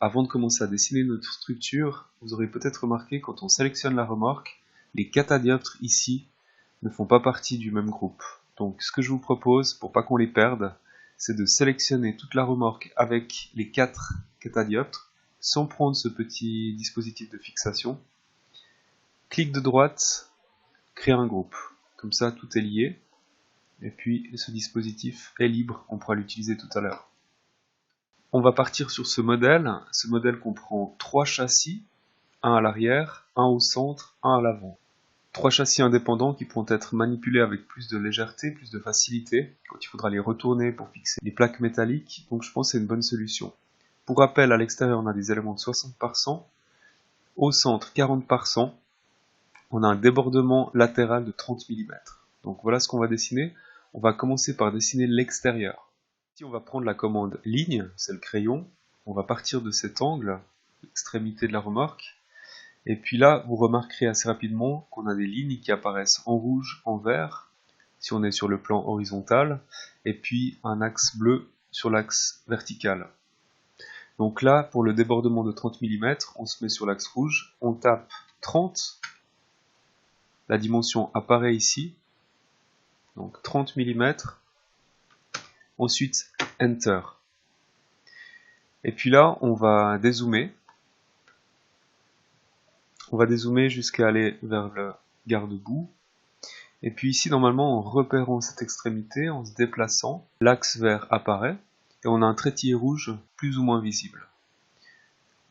avant de commencer à dessiner notre structure, vous aurez peut-être remarqué quand on sélectionne la remorque, les catadioptres ici ne font pas partie du même groupe. Donc ce que je vous propose, pour pas qu'on les perde, c'est de sélectionner toute la remorque avec les 4 catadioptres, sans prendre ce petit dispositif de fixation. Clic de droite, créer un groupe. Comme ça, tout est lié. Et puis, ce dispositif est libre, on pourra l'utiliser tout à l'heure. On va partir sur ce modèle. Ce modèle comprend 3 châssis, un à l'arrière, un au centre, un à l'avant. 3 châssis indépendants qui pourront être manipulés avec plus de légèreté, plus de facilité, quand il faudra les retourner pour fixer les plaques métalliques, donc je pense que c'est une bonne solution. Pour rappel, à l'extérieur, on a des éléments de 60 par 100, au centre 40 par 100, on a un débordement latéral de 30 mm. Donc voilà ce qu'on va dessiner. On va commencer par dessiner l'extérieur. Ici, on va prendre la commande ligne, c'est le crayon. On va partir de cet angle, l'extrémité de la remorque. Et puis là, vous remarquerez assez rapidement qu'on a des lignes qui apparaissent en rouge, en vert, si on est sur le plan horizontal, et puis un axe bleu sur l'axe vertical. Donc là, pour le débordement de 30 mm, on se met sur l'axe rouge, on tape 30, la dimension apparaît ici, donc 30 mm, ensuite Enter. Et puis là, on va dézoomer. On va dézoomer jusqu'à aller vers le garde-boue. Et puis ici, normalement, en repérant cette extrémité, en se déplaçant, l'axe vert apparaît, et on a un trépied rouge plus ou moins visible.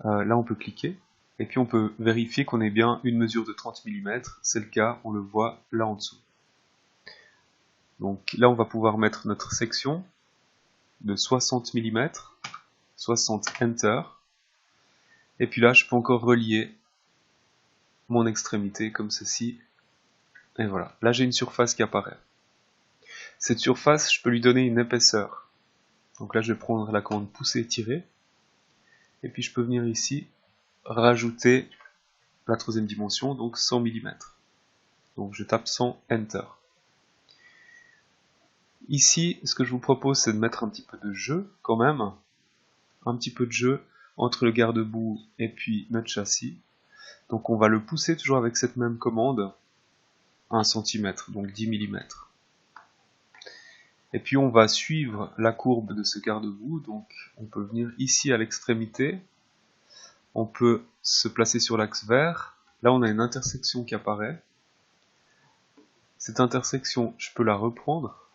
Là, on peut cliquer, et puis on peut vérifier qu'on ait bien une mesure de 30 mm, c'est le cas, on le voit là en dessous. Donc là, on va pouvoir mettre notre section de 60 mm, 60 Enter, et puis là, je peux encore relier mon extrémité comme ceci, et voilà. Là, j'ai une surface qui apparaît. Cette surface, je peux lui donner une épaisseur. Donc là, je vais prendre la commande pousser-tirer, et puis je peux venir ici, rajouter la troisième dimension, donc 100 mm. Donc je tape 100, Enter. Ici, ce que je vous propose, c'est de mettre un petit peu de jeu, quand même, un petit peu de jeu entre le garde-boue et puis notre châssis. Donc on va le pousser toujours avec cette même commande, 1 cm, donc 10 mm. Et puis on va suivre la courbe de ce garde-boue, donc on peut venir ici à l'extrémité, on peut se placer sur l'axe vert, là on a une intersection qui apparaît. Cette intersection, je peux la reprendre,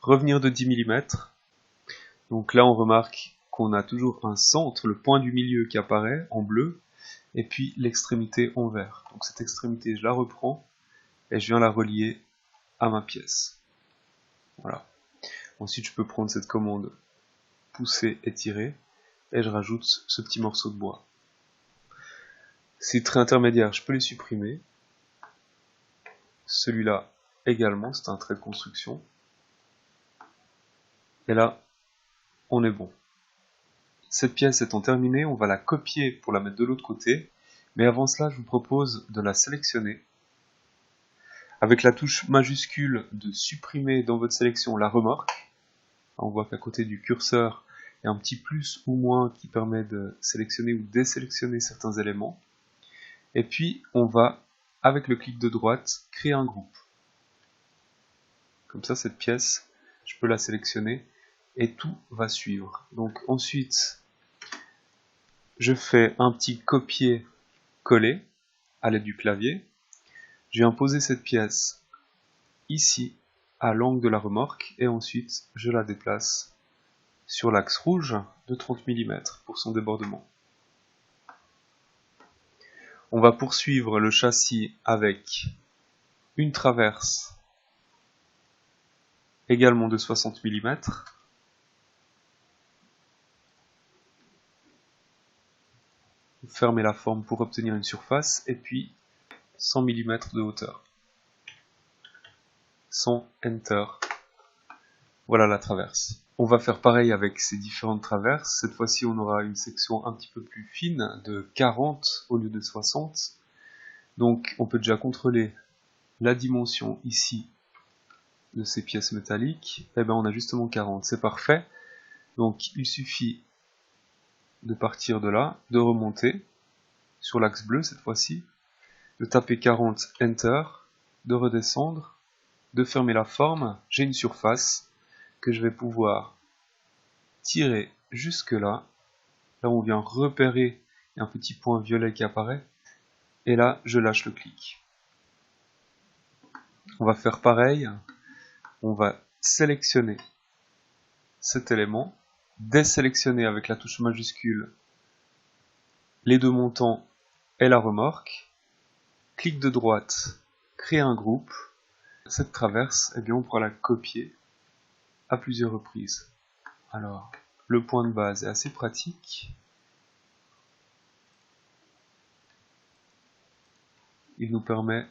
revenir de 10 mm, donc là on remarque qu'on a toujours un centre, le point du milieu qui apparaît en bleu, et puis l'extrémité en vert. Donc cette extrémité, je la reprends, et je viens la relier à ma pièce. Voilà. Ensuite, je peux prendre cette commande pousser et tirer, et je rajoute ce petit morceau de bois. Ces traits intermédiaires, je peux les supprimer. Celui-là également, c'est un trait de construction. Et là, on est bon. Cette pièce étant terminée, on va la copier pour la mettre de l'autre côté. Mais avant cela, je vous propose de la sélectionner. Avec la touche majuscule de supprimer dans votre sélection la remorque. On voit qu'à côté du curseur, il y a un petit plus ou moins qui permet de sélectionner ou désélectionner certains éléments. Et puis, on va, avec le clic de droite, créer un groupe. Comme ça, cette pièce, je peux la sélectionner et tout va suivre. Donc ensuite, je fais un petit copier-coller à l'aide du clavier. Je viens poser cette pièce ici, à l'angle de la remorque, et ensuite, je la déplace sur l'axe rouge de 30 mm pour son débordement. On va poursuivre le châssis avec une traverse également de 60 mm. Fermer la forme pour obtenir une surface, et puis 100 mm de hauteur. 100, Enter. Voilà la traverse. On va faire pareil avec ces différentes traverses. Cette fois-ci, on aura une section un petit peu plus fine, de 40 au lieu de 60. Donc, on peut déjà contrôler la dimension ici de ces pièces métalliques. Et bien, on a justement 40. C'est parfait. Donc, il suffit de partir de là, de remonter sur l'axe bleu cette fois-ci, de taper 40 Enter, de redescendre, de fermer la forme. J'ai une surface que je vais pouvoir tirer jusque là. Là on vient repérer un petit point violet qui apparaît. Et là je lâche le clic. On va faire pareil. On va sélectionner cet élément, désélectionner avec la touche majuscule les deux montants et la remorque, clic de droite, créer un groupe. Cette traverse, eh bien, on pourra la copier à plusieurs reprises. Alors, le point de base est assez pratique. Il nous permet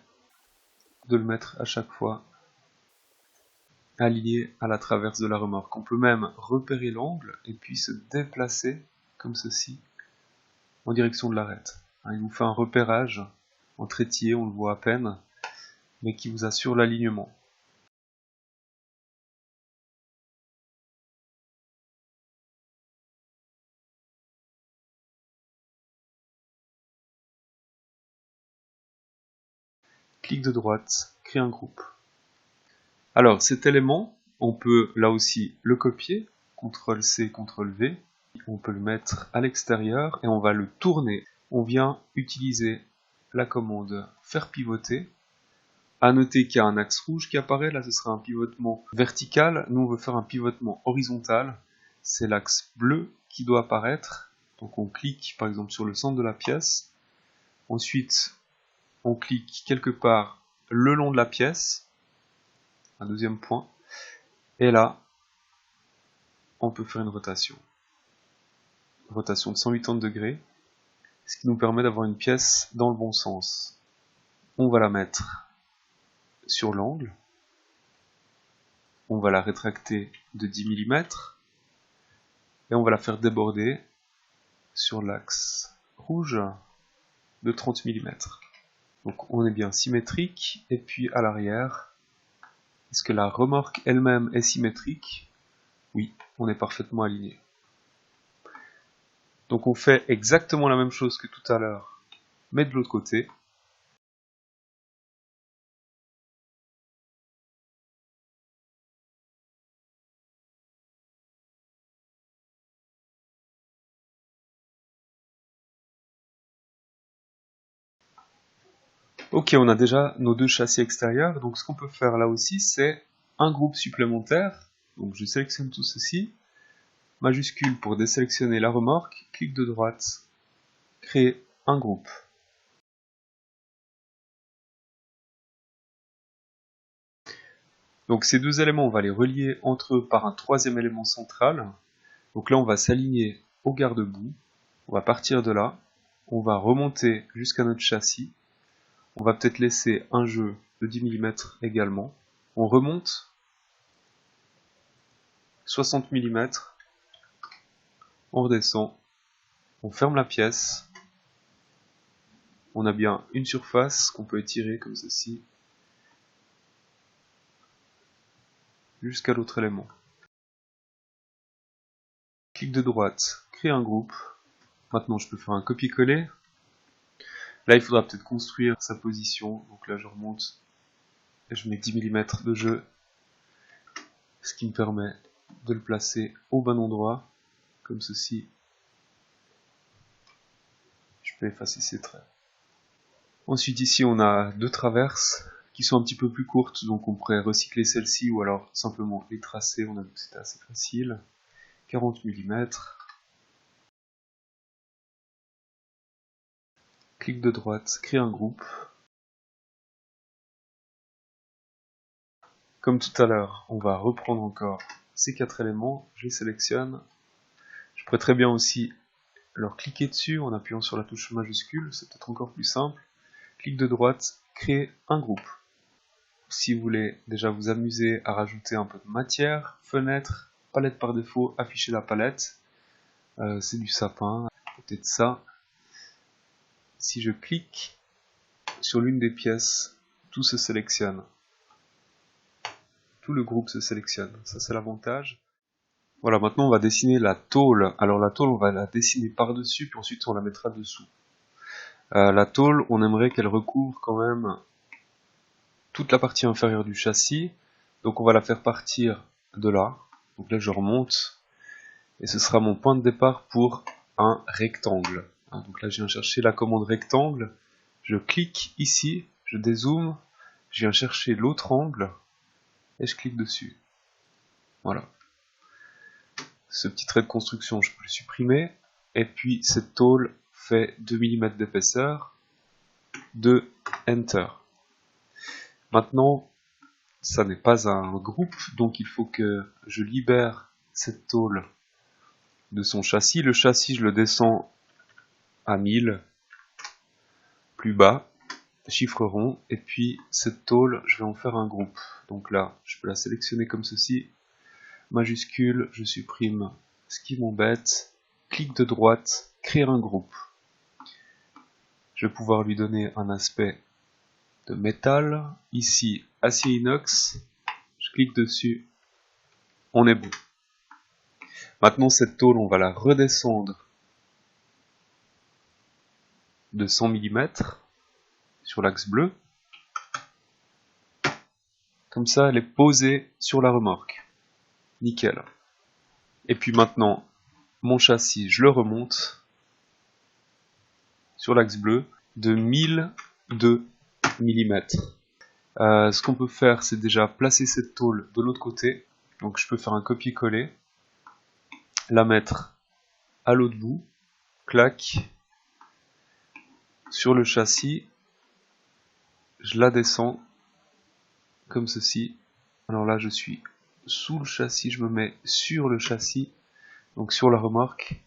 de le mettre à chaque fois aligné à la traverse de la remorque. On peut même repérer l'angle et puis se déplacer comme ceci en direction de l'arête. Il vous fait un repérage en trétier, on le voit à peine, mais qui vous assure l'alignement. Clic de droite, créer un groupe. Alors cet élément, on peut là aussi le copier, CTRL-C, CTRL-V, on peut le mettre à l'extérieur et on va le tourner. On vient utiliser la commande faire pivoter. À noter qu'il y a un axe rouge qui apparaît, là ce sera un pivotement vertical, nous on veut faire un pivotement horizontal, c'est l'axe bleu qui doit apparaître, donc on clique par exemple sur le centre de la pièce, ensuite on clique quelque part le long de la pièce, un deuxième point, et là on peut faire une rotation de 180 degrés, ce qui nous permet d'avoir une pièce dans le bon sens. On va la mettre sur l'angle, on va la rétracter de 10 mm, et on va la faire déborder sur l'axe rouge de 30 mm. Donc on est bien symétrique, et puis à l'arrière, est-ce que la remorque elle-même est symétrique? Oui, on est parfaitement aligné. Donc on fait exactement la même chose que tout à l'heure, mais de l'autre côté. Ok, on a déjà nos deux châssis extérieurs, donc ce qu'on peut faire là aussi, c'est un groupe supplémentaire. Donc je sélectionne tout ceci, majuscule pour désélectionner la remorque, clic de droite, créer un groupe. Donc ces deux éléments, on va les relier entre eux par un troisième élément central. Donc là, on va s'aligner au garde-boue, on va partir de là, on va remonter jusqu'à notre châssis, on va peut-être laisser un jeu de 10 mm également, on remonte 60 mm, on redescend, on ferme la pièce, on a bien une surface qu'on peut étirer comme ceci jusqu'à l'autre élément. Clic de droite, créer un groupe. Maintenant je peux faire un copier-coller. Là il faudra peut-être construire sa position, donc là je remonte et je mets 10 mm de jeu, ce qui me permet de le placer au bon endroit, comme ceci. Je peux effacer ces traits. Ensuite ici on a deux traverses qui sont un petit peu plus courtes, donc on pourrait recycler celles-ci ou alors simplement les tracer, on a vu que c'était assez facile. 40 mm. Clic de droite, créer un groupe. Comme tout à l'heure, on va reprendre encore ces quatre éléments, je les sélectionne. Je pourrais très bien aussi leur cliquer dessus en appuyant sur la touche majuscule, c'est peut-être encore plus simple. Clic de droite, créer un groupe. Si vous voulez déjà vous amuser à rajouter un peu de matière, fenêtre, palette par défaut, afficher la palette, c'est du sapin, peut-être ça. Si je clique sur l'une des pièces, tout se sélectionne. Tout le groupe se sélectionne, ça c'est l'avantage. Voilà, maintenant on va dessiner la tôle. Alors la tôle, on va la dessiner par-dessus, puis ensuite on la mettra dessous. La tôle, on aimerait qu'elle recouvre quand même toute la partie inférieure du châssis. Donc on va la faire partir de là. Donc là je remonte. Et ce sera mon point de départ pour un rectangle. Donc là je viens chercher la commande rectangle. Je clique ici, je dézoome. Je viens chercher l'autre angle. Et je clique dessus. Voilà. Ce petit trait de construction, je peux le supprimer. Et puis cette tôle fait 2 mm d'épaisseur. 2 Enter. Maintenant, ça n'est pas un groupe, donc il faut que je libère cette tôle de son châssis. Le châssis, je le descends à 1000, plus bas, chiffre rond, et puis cette tôle, je vais en faire un groupe. Donc là, je peux la sélectionner comme ceci, majuscule, je supprime ce qui m'embête, clic de droite, créer un groupe. Je vais pouvoir lui donner un aspect de métal, ici acier inox, je clique dessus, on est bon. Maintenant cette tôle, on va la redescendre de 100 mm sur l'axe bleu. Comme ça, elle est posée sur la remorque. Nickel. Et puis maintenant, mon châssis, je le remonte sur l'axe bleu de 1002 mm. Ce qu'on peut faire, c'est déjà placer cette tôle de l'autre côté. Donc je peux faire un copier-coller, la mettre à l'autre bout, clac, sur le châssis, je la descends comme ceci. Alors là, je suis sous le châssis, je me mets sur le châssis, donc sur la remorque.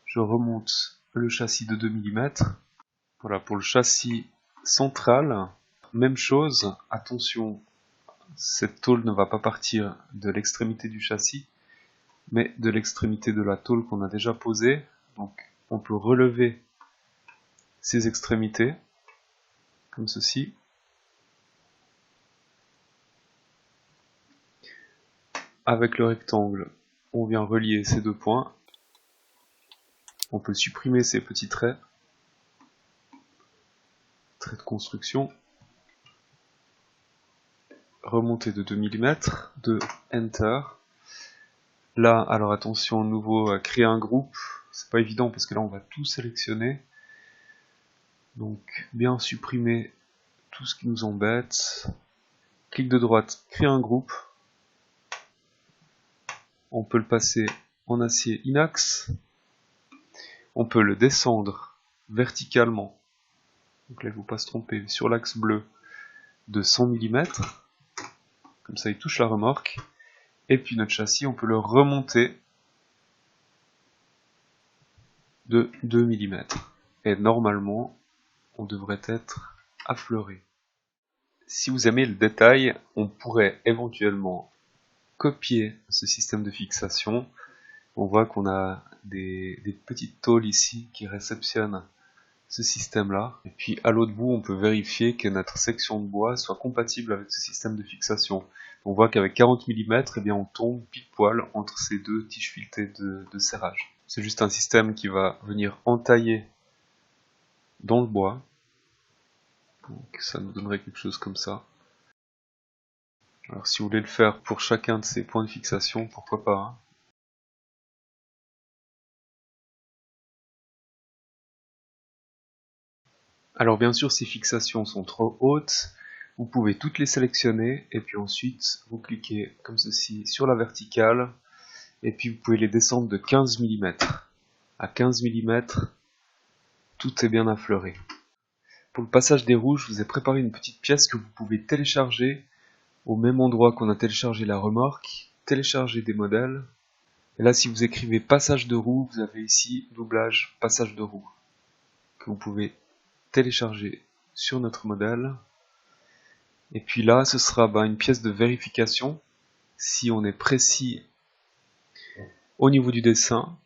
Je remonte le châssis de 2 mm. Voilà, pour le châssis central, même chose. Attention, cette tôle ne va pas partir de l'extrémité du châssis, mais de l'extrémité de la tôle qu'on a déjà posée. Donc on peut relever ces extrémités, comme ceci. Avec le rectangle, on vient relier ces deux points. On peut supprimer ces petits traits. Trait de construction. Remonter de 2 mm, de Enter. Là, alors attention, nouveau, créer un groupe. C'est pas évident parce que là on va tout sélectionner. Donc bien supprimer tout ce qui nous embête. Clic de droite, créer un groupe. On peut le passer en acier inox. On peut le descendre verticalement. Donc là il ne faut pas se tromper, sur l'axe bleu de 100 mm. Comme ça il touche la remorque. Et puis notre châssis, on peut le remonter de 2 mm. Et normalement, on devrait être affleuré. Si vous aimez le détail, on pourrait éventuellement copier ce système de fixation. On voit qu'on a des petites tôles ici qui réceptionnent ce système-là. Et puis à l'autre bout, on peut vérifier que notre section de bois soit compatible avec ce système de fixation. On voit qu'avec 40 mm, eh bien, on tombe pile poil entre ces deux tiges filetées de serrage. C'est juste un système qui va venir entailler dans le bois. Donc ça nous donnerait quelque chose comme ça. Alors si vous voulez le faire pour chacun de ces points de fixation, pourquoi pas, hein. Alors bien sûr, ces fixations sont trop hautes, vous pouvez toutes les sélectionner, et puis ensuite vous cliquez comme ceci sur la verticale, et puis vous pouvez les descendre de 15 mm. À 15 mm, tout est bien affleuré. Pour le passage des roues, je vous ai préparé une petite pièce que vous pouvez télécharger au même endroit qu'on a téléchargé la remorque, télécharger des modèles. Et là, si vous écrivez passage de roue, vous avez ici doublage passage de roue que vous pouvez télécharger sur notre modèle. Et puis là, ce sera une pièce de vérification. Si on est précis au niveau du dessin,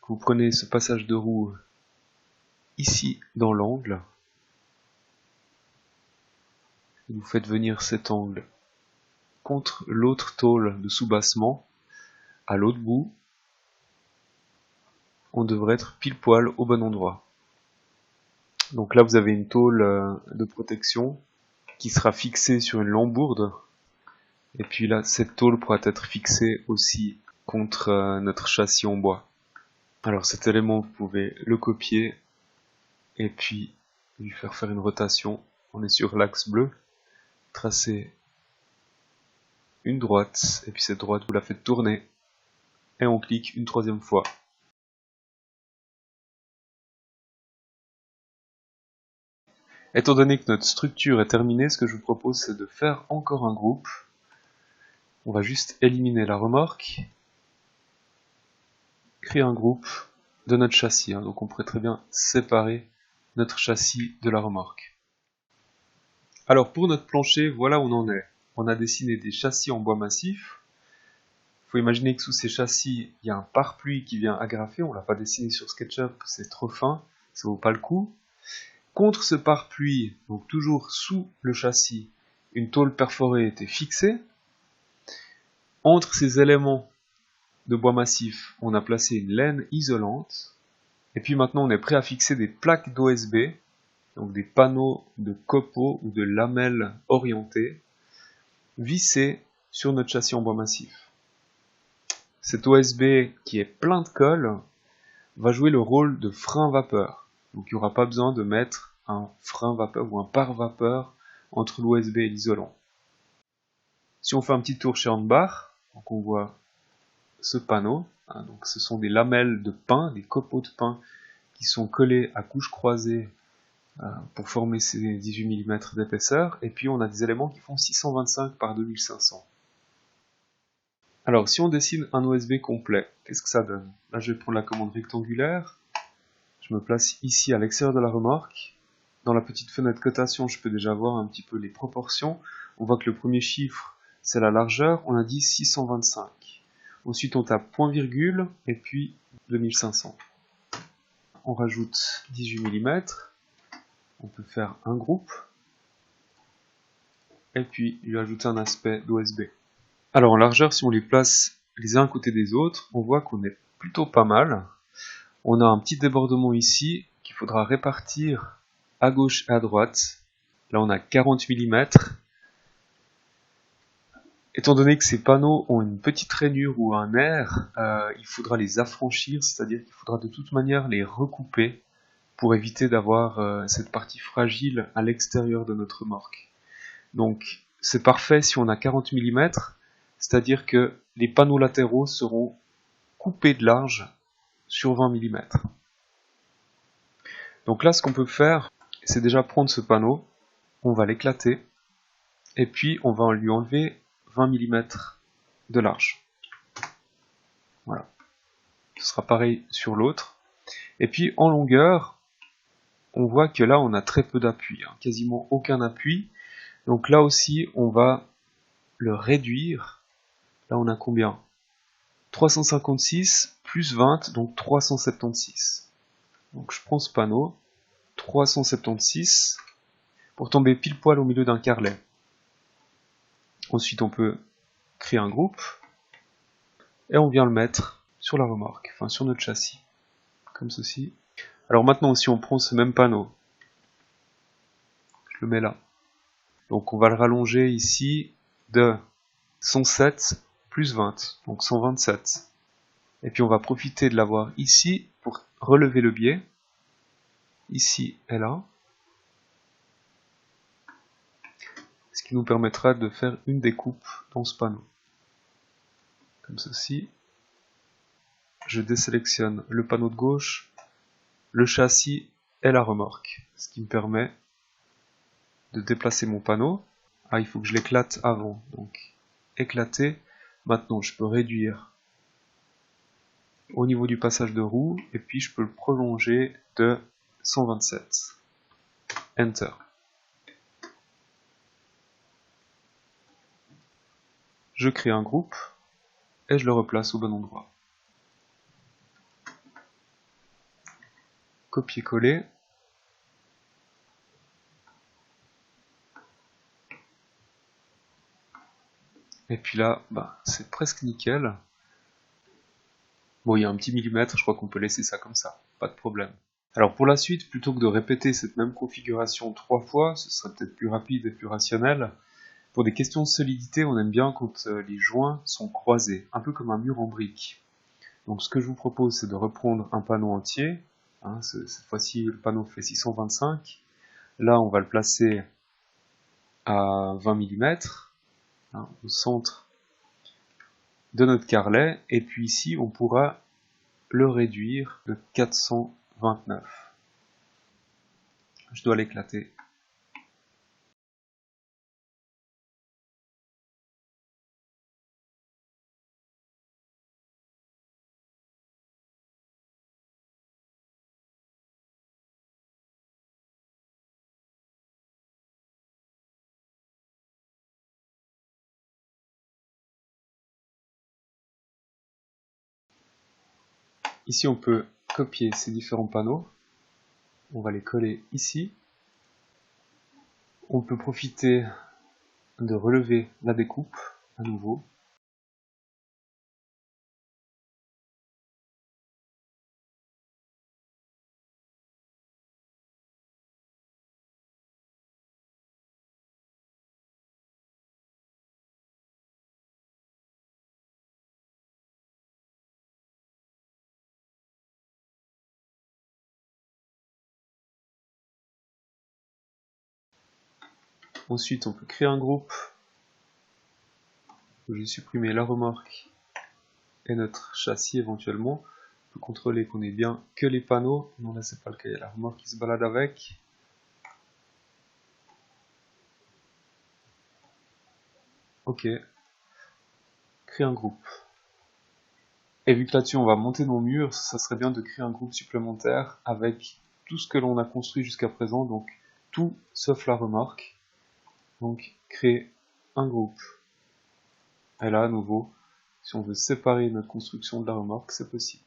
que vous prenez ce passage de roue ici dans l'angle, vous faites venir cet angle contre l'autre tôle de soubassement à l'autre bout, on devrait être pile poil au bon endroit. Donc là vous avez une tôle de protection qui sera fixée sur une lambourde. Et puis là, cette tôle pourra être fixée aussi contre notre châssis en bois. Alors cet élément, vous pouvez le copier et puis lui faire une rotation. On est sur l'axe bleu. Tracez une droite et puis cette droite, vous la faites tourner et on clique une troisième fois. Étant donné que notre structure est terminée, ce que je vous propose, c'est de faire encore un groupe. On va juste éliminer la remorque, créer un groupe de notre châssis. Donc on pourrait très bien séparer notre châssis de la remorque. Alors pour notre plancher, voilà où on en est. On a dessiné des châssis en bois massif. Il faut imaginer que sous ces châssis, il y a un pare-pluie qui vient agrafer. On ne l'a pas dessiné sur SketchUp, c'est trop fin, ça vaut pas le coup. Contre ce pare-pluie, donc toujours sous le châssis, une tôle perforée était fixée. Entre ces éléments de bois massif, on a placé une laine isolante. Et puis maintenant, on est prêt à fixer des plaques d'OSB, donc des panneaux de copeaux ou de lamelles orientées, vissés sur notre châssis en bois massif. Cet OSB qui est plein de colle va jouer le rôle de frein vapeur. Donc il n'y aura pas besoin de mettre un frein vapeur ou un pare-vapeur entre l'OSB et l'isolant. Si on fait un petit tour chez Handbar, donc on voit ce panneau, donc ce sont des lamelles de pin, des copeaux de pin qui sont collés à couches croisées pour former ces 18 mm d'épaisseur, et puis on a des éléments qui font 625 par 2500. Alors si on dessine un OSB complet, qu'est-ce que ça donne? Là je vais prendre la commande rectangulaire, je me place ici à l'extérieur de la remorque. Dans la petite fenêtre cotation, je peux déjà voir un petit peu les proportions. On voit que le premier chiffre, c'est la largeur, on a dit 625. Ensuite, on tape point virgule, et puis 2500. On rajoute 18 mm. On peut faire un groupe, et puis lui ajouter un aspect d'OSB. Alors en largeur, si on les place les uns à côté des autres, on voit qu'on est plutôt pas mal. On a un petit débordement ici, qu'il faudra répartir à gauche et à droite. Là, on a 40 mm. Étant donné que ces panneaux ont une petite rainure ou un air, il faudra les affranchir, c'est-à-dire qu'il faudra de toute manière les recouper pour éviter d'avoir cette partie fragile à l'extérieur de notre remorque. Donc c'est parfait si on a 40 mm, c'est-à-dire que les panneaux latéraux seront coupés de large sur 20 mm. Donc là, ce qu'on peut faire, c'est déjà prendre ce panneau, on va l'éclater, et puis on va lui enlever 20 mm de large. Voilà. Ce sera pareil sur l'autre. Et puis en longueur, on voit que là on a très peu d'appui, quasiment aucun appui. Donc là aussi on va le réduire. Là on a combien? 356 plus 20, donc 376. Donc je prends ce panneau, 376, pour tomber pile poil au milieu d'un carrelet. Ensuite on peut créer un groupe, et on vient le mettre sur la remorque, enfin sur notre châssis, comme ceci. Alors maintenant si on prend ce même panneau, je le mets là. Donc on va le rallonger ici de 107 plus 20, donc 127. Et puis on va profiter de l'avoir ici pour relever le biais, ici et là, ce qui nous permettra de faire une découpe dans ce panneau. Comme ceci. Je désélectionne le panneau de gauche, le châssis et la remorque, ce qui me permet de déplacer mon panneau. Ah, il faut que je l'éclate avant, donc éclater. Maintenant je peux réduire au niveau du passage de roue, et puis je peux le prolonger de 127. Enter. Je crée un groupe, et je le replace au bon endroit. Copier-coller. Et puis là, c'est presque nickel. Bon, il y a un petit millimètre, je crois qu'on peut laisser ça comme ça, pas de problème. Alors pour la suite, plutôt que de répéter cette même configuration 3 fois, ce serait peut-être plus rapide et plus rationnel. Pour des questions de solidité, on aime bien quand les joints sont croisés, un peu comme un mur en briques. Donc ce que je vous propose, c'est de reprendre un panneau entier. Cette fois-ci, le panneau fait 625. Là, on va le placer à 20 mm, au centre de notre carrelet. Et puis ici, on pourra le réduire de 429. Je dois l'éclater. Ici, on peut copier ces différents panneaux. On va les coller ici. On peut profiter de relever la découpe à nouveau. Ensuite, on peut créer un groupe. Je vais supprimer la remorque et notre châssis éventuellement. On peut contrôler qu'on ait bien que les panneaux. Non, là, c'est pas le cas. Il y a la remorque qui se balade avec. Ok. Créer un groupe. Et vu que là-dessus, on va monter nos murs, ça serait bien de créer un groupe supplémentaire avec tout ce que l'on a construit jusqu'à présent. Donc, tout sauf la remorque. Donc, créer un groupe. Et là, à nouveau, si on veut séparer notre construction de la remorque, c'est possible.